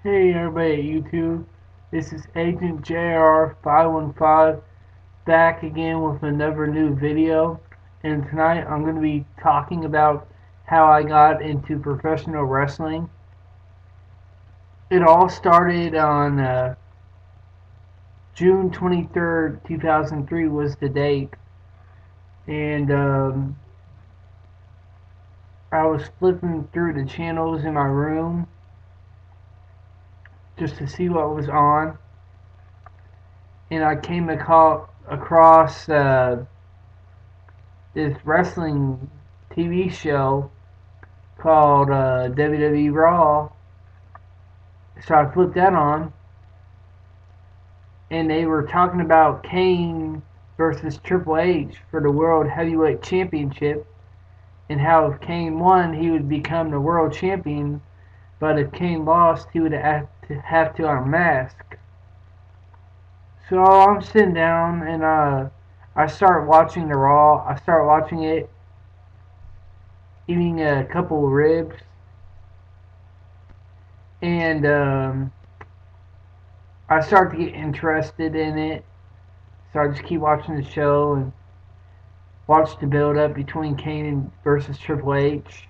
Hey everybody at YouTube, this is Agent JR515 back again with another new video, and tonight I'm going to be talking about how I got into professional wrestling. It all started on June 23rd, 2003 was the date, and I was flipping through the channels in my room just to see what was on, and I came across this wrestling TV show called WWE Raw. So I flipped that on, and they were talking about Kane versus Triple H for the World Heavyweight Championship, and how if Kane won, he would become the world champion, but if Kane lost, he would have to unmask. So I'm sitting down, and I start watching the Raw. I start watching it, eating a couple of ribs, and I start to get interested in it. So I just keep watching the show and watch the build up between Kane versus Triple H.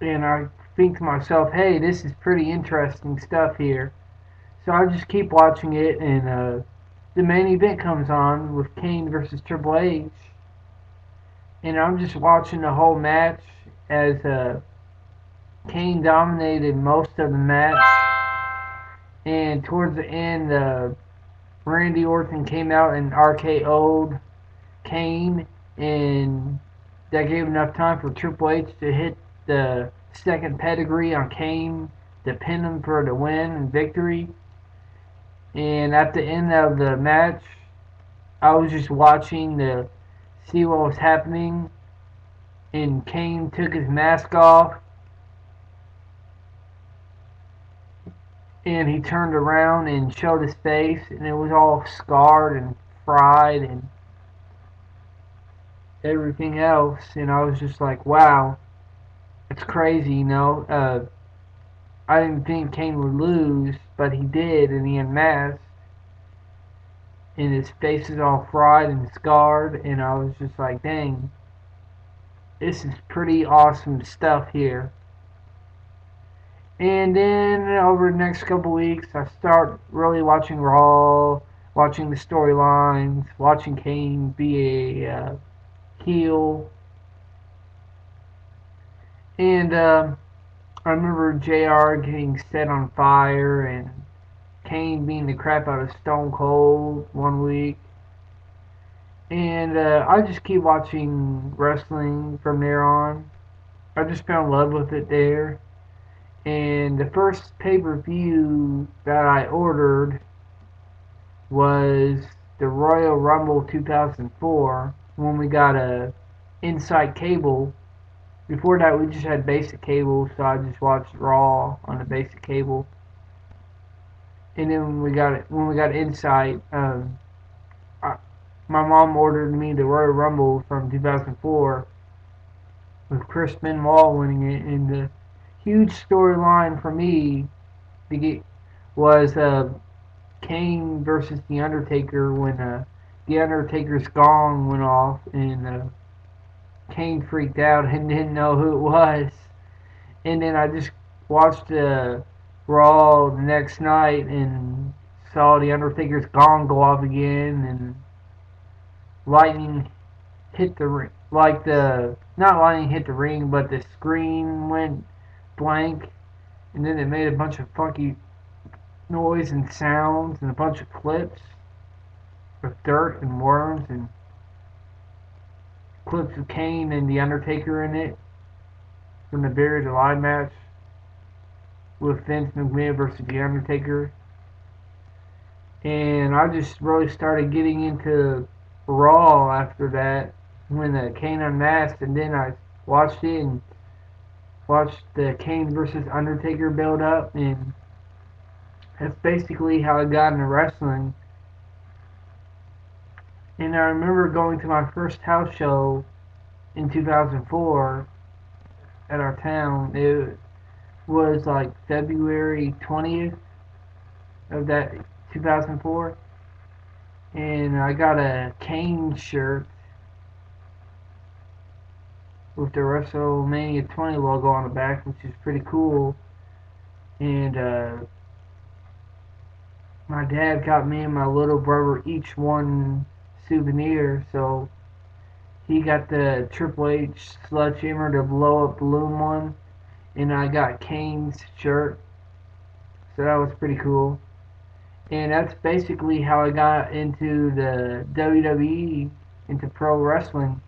And I think to myself, hey, this is pretty interesting stuff here. So I just keep watching it, and the main event comes on with Kane versus Triple H. And I'm just watching the whole match as Kane dominated most of the match. And towards the end, Randy Orton came out and RKO'd Kane, and that gave enough time for Triple H to hit the second pedigree on Kane to pin him for the win and victory. And at the end of the match, I was just watching to see what was happening, and Kane took his mask off, and he turned around and showed his face, and it was all scarred and fried and everything else. And I was just like, wow, it's crazy. I didn't think Kane would lose, but he did, and he unmasked, and his face is all fried and scarred, and I was just like, dang, this is pretty awesome stuff here. And then over the next couple weeks, I start really watching Raw, watching the storylines, watching Kane be a heel, and I remember JR getting set on fire and Kane beating the crap out of Stone Cold one week. And I just keep watching wrestling from there on. I just fell in love with it there. And the first pay per view that I ordered was the Royal Rumble 2004 when we got a Insight cable. Before that, we just had basic cable, so I just watched Raw on the basic cable. And then when we got Insight, I, my mom ordered me the Royal Rumble from 2004 with Chris Benoit winning it, and the huge storyline for me to get was Kane versus The Undertaker when The Undertaker's gong went off, and Kane freaked out and didn't know who it was. And then I just watched Raw the next night and saw The Undertaker's gong go off again, and lightning hit the ring. Like the not lightning hit the ring, but the screen went blank, and then it made a bunch of funky noise and sounds and a bunch of clips with dirt and worms and clips of Kane and The Undertaker in it from the Buried Alive match with Vince McMahon versus The Undertaker. And I just really started getting into Raw after that when Kane unmasked, and then I watched it and watched the Kane versus Undertaker build up, and that's basically how I got into wrestling. And I remember going to my first house show in 2004 at our town. was like February 20th of that 2004, and I got a Kane shirt with the WrestleMania 20 logo on the back, which is pretty cool. And my dad got me and my little brother each one souvenir, so he got the Triple H Sledgehammer to blow up balloon one, and I got Kane's shirt, so that was pretty cool. And that's basically how I got into the WWE, into pro wrestling.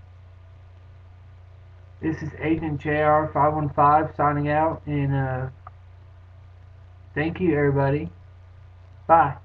This is Agent JR 515 signing out, and thank you everybody. Bye.